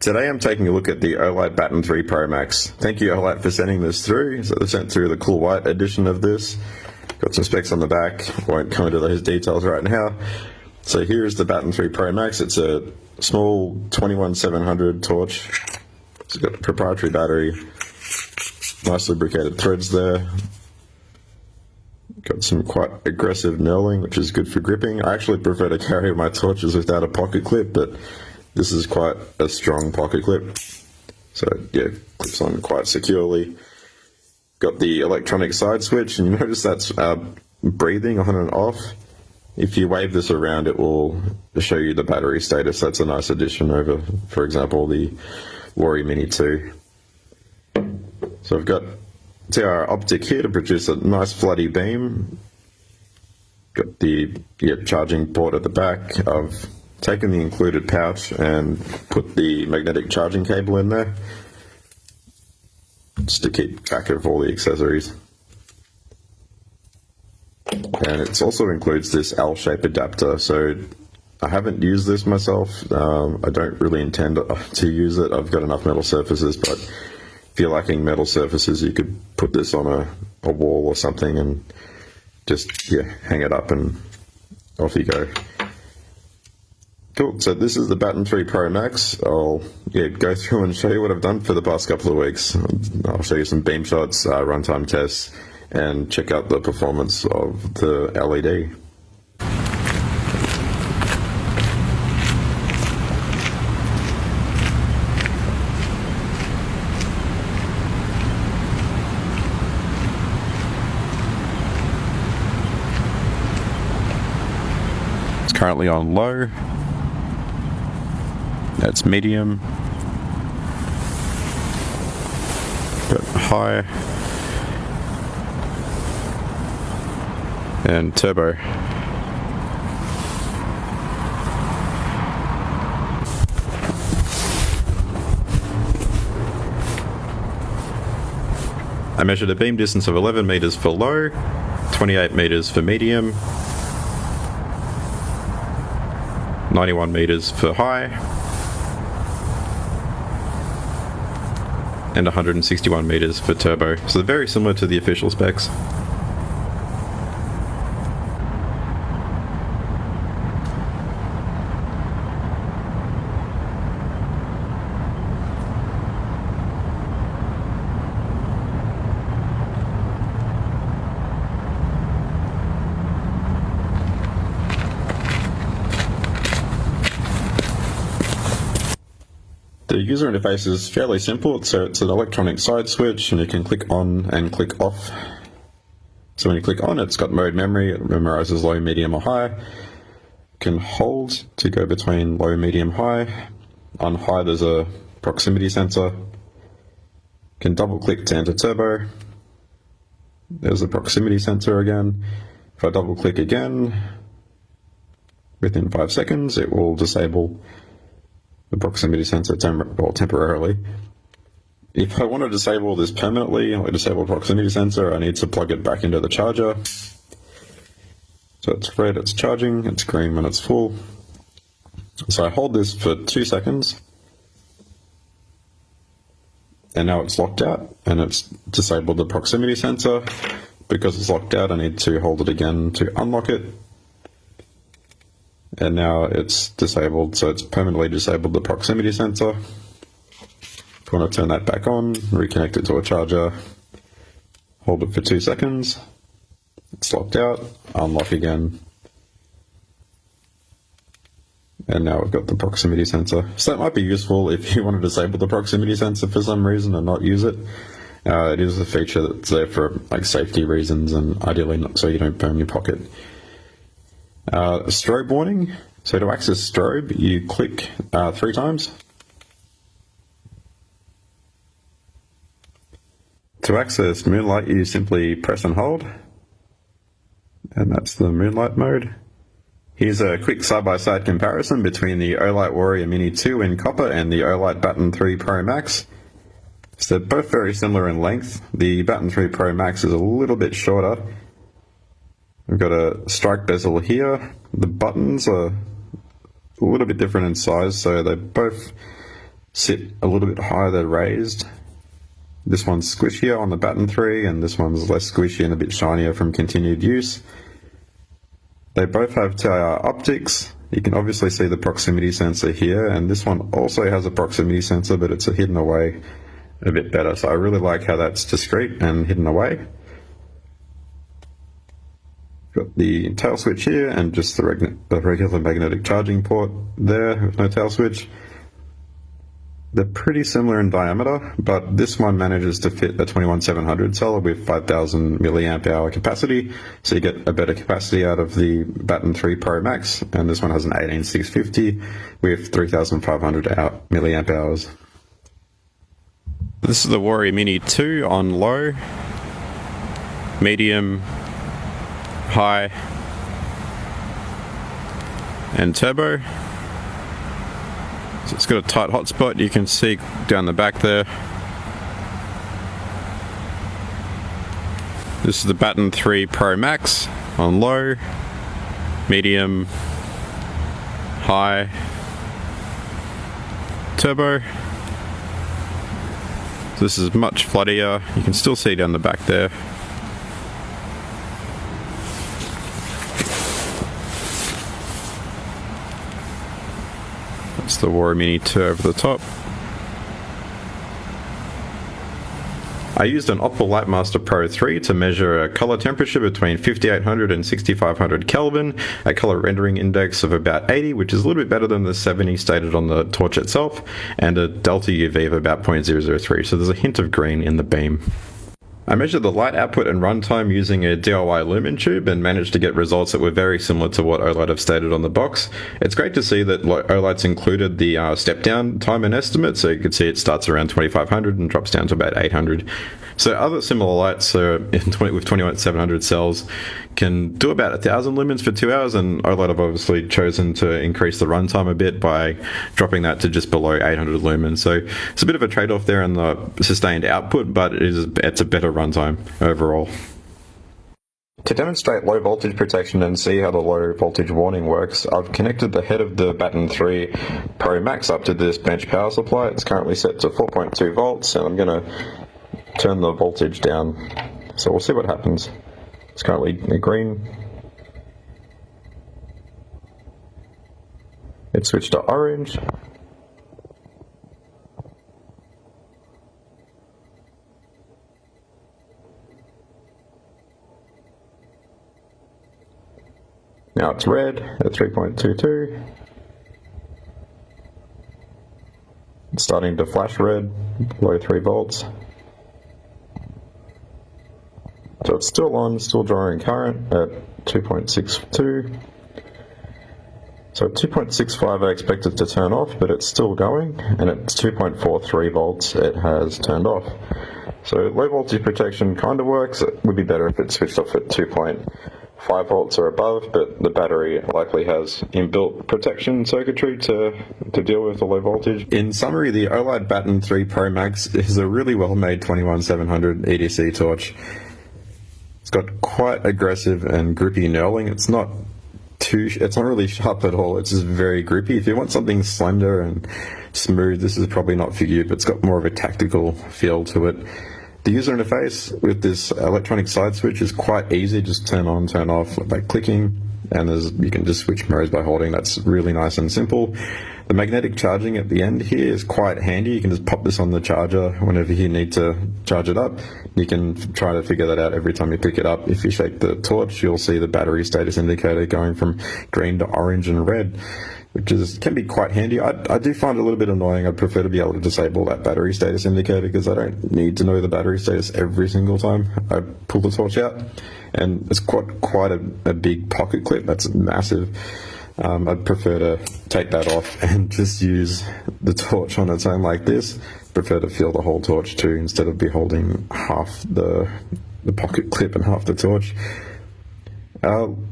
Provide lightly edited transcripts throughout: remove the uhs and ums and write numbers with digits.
Today I'm taking a look at the OLIGHT Baton 3 Pro Max. Thank you OLIGHT for sending this through. So they sent through the cool white edition of this. Got some specs on the back, won't go into those details right now. So here's the Baton 3 Pro Max. It's a small 21700 torch. It's got a proprietary battery, nice lubricated threads there. Got some quite aggressive knurling, which is good for gripping. I actually prefer to carry my torches without a pocket clip, but this is quite a strong pocket clip. So yeah, clips on quite securely. Got the electronic side switch, and you notice that's breathing on and off. If you wave this around, it will show you the battery status. That's a nice addition over, for example, the Warrior Mini 2. So I've got our optic here to produce a nice floody beam. Got the charging port at the back. I've taken the included pouch and put the magnetic charging cable in there, just to keep track of all the accessories. And it also includes this L-shape adapter, so I haven't used this myself. I don't really intend to use it. I've got enough metal surfaces, but if you're lacking metal surfaces, you could put this on a wall or something and just hang it up and off you go. Cool, so this is the Baton 3 Pro Max. I'll go through and show you what I've done for the past couple of weeks. I'll show you some beam shots, runtime tests, and check out the performance of the LED. It's currently on low. That's medium, got high, and turbo. I measured a beam distance of 11 meters for low, 28 meters for medium, 91 meters for high, and 161 meters for turbo. So very similar to the official specs. The user interface is fairly simple, so it's an electronic side switch and you can click on and click off. So when you click on, it's got mode memory, it memorizes low, medium or high. You can hold to go between low, medium, high. On high there's a proximity sensor. You can double click to enter turbo. There's a proximity sensor again. If I double click again, within 5 seconds it will disable the proximity sensor temporarily. If I want to disable this permanently, or disable proximity sensor, I need to plug it back into the charger. So it's red, it's charging, it's green when it's full. So I hold this for 2 seconds, and now it's locked out, and it's disabled the proximity sensor. Because it's locked out, I need to hold it again to unlock it. And now it's disabled, so it's permanently disabled the proximity sensor. If you want to turn that back on, reconnect it to a charger, hold it for 2 seconds, it's locked out, unlock again, and now we've got the proximity sensor. So that might be useful if you want to disable the proximity sensor for some reason and not use it. It is a feature that's there for safety reasons and ideally not so you don't burn your pocket. Strobe warning. So to access strobe, you click 3 times. To access moonlight, you simply press and hold. And that's the moonlight mode. Here's a quick side-by-side comparison between the OLIGHT Warrior Mini 2 in copper and the OLIGHT Baton 3 Pro Max. So they're both very similar in length. The Baton 3 Pro Max is a little bit shorter. We've got a strike bezel here. The buttons are a little bit different in size, so they both sit a little bit higher, they're raised. This one's squishier on the Baton 3, and this one's less squishy and a bit shinier from continued use. They both have TIR optics. You can obviously see the proximity sensor here, and this one also has a proximity sensor, but it's hidden away a bit better. So I really like how that's discreet and hidden away. Got the tail switch here, and just the regular magnetic charging port there with no tail switch. They're pretty similar in diameter, but this one manages to fit a 21700 cell with 5000 milliamp hour capacity, so you get a better capacity out of the Baton 3 Pro Max, and this one has an 18650 with 3500 milliamp hours. This is the Warrior Mini 2 on low, medium, high, and turbo. So it's got a tight hotspot, you can see down the back there. This is the Baton 3 Pro Max on low, medium, high, turbo. So this is much floodier, you can still see down the back there. That's the Warrior Mini 2 over the top. I used an OLIGHT Master Pro 3 to measure a color temperature between 5800 and 6500 Kelvin, a color rendering index of about 80, which is a little bit better than the 70 stated on the torch itself, and a delta UV of about 0.003, so there's a hint of green in the beam. I measured the light output and runtime using a DIY lumen tube and managed to get results that were very similar to what OLIGHT have stated on the box. It's great to see that OLIGHT's included the step down time and estimate, so you can see it starts around 2500 and drops down to about 800. So other similar lights with 21700 cells can do about 1000 lumens for 2 hours, and OLIGHT have obviously chosen to increase the runtime a bit by dropping that to just below 800 lumens. So it's a bit of a trade-off there in the sustained output, but it's a better runtime overall. To demonstrate low voltage protection and see how the low voltage warning works, I've connected the head of the Baton 3 Pro Max up to this bench power supply. It's currently set to 4.2 volts, and I'm going to turn the voltage down. So we'll see what happens. It's currently green. It's switched to orange. Now it's red at 3.22. It's starting to flash red, below 3 volts. So it's still on, still drawing current at 2.62. So at 2.65 I expect it to turn off, but it's still going, and at 2.43 volts it has turned off. So low voltage protection kind of works. It would be better if it switched off at 2.5 volts or above, but the battery likely has inbuilt protection circuitry to deal with the low voltage. In summary, the OLIGHT Baton 3 Pro Max is a really well made 21700 EDC torch. It's got quite aggressive and grippy knurling. It's not really sharp at all. It's just very grippy. If you want something slender and smooth, this is probably not for you, but it's got more of a tactical feel to it. The user interface with this electronic side switch is quite easy. Just turn on, turn off by clicking, and you can just switch modes by holding. That's really nice and simple. The magnetic charging at the end here is quite handy. You can just pop this on the charger whenever you need to charge it up. You can try to figure that out every time you pick it up. If you shake the torch, you'll see the battery status indicator going from green to orange and red, which can be quite handy. I do find it a little bit annoying. I'd prefer to be able to disable that battery status indicator, because I don't need to know the battery status every single time I pull the torch out. And it's quite a big pocket clip. That's massive. I'd prefer to take that off and just use the torch on its own like this. Prefer to feel the whole torch too, instead of be holding half the pocket clip and half the torch.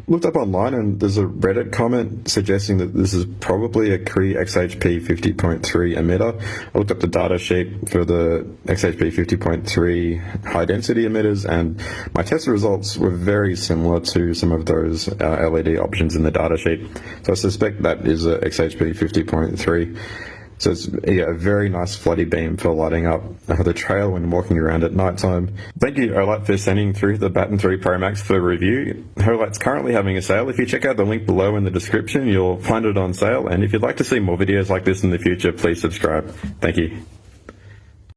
Looked up online, and there's a Reddit comment suggesting that this is probably a Cree XHP 50.3 emitter. I looked up the data sheet for the XHP 50.3 high density emitters, and my test results were very similar to some of those LED options in the data sheet. So I suspect that is a XHP 50.3. So it's a very nice floody beam for lighting up the trail when walking around at night time. Thank you, OLIGHT, for sending through the Baton 3 Pro Max for review. OLIGHT's currently having a sale. If you check out the link below in the description, you'll find it on sale. And if you'd like to see more videos like this in the future, please subscribe. Thank you.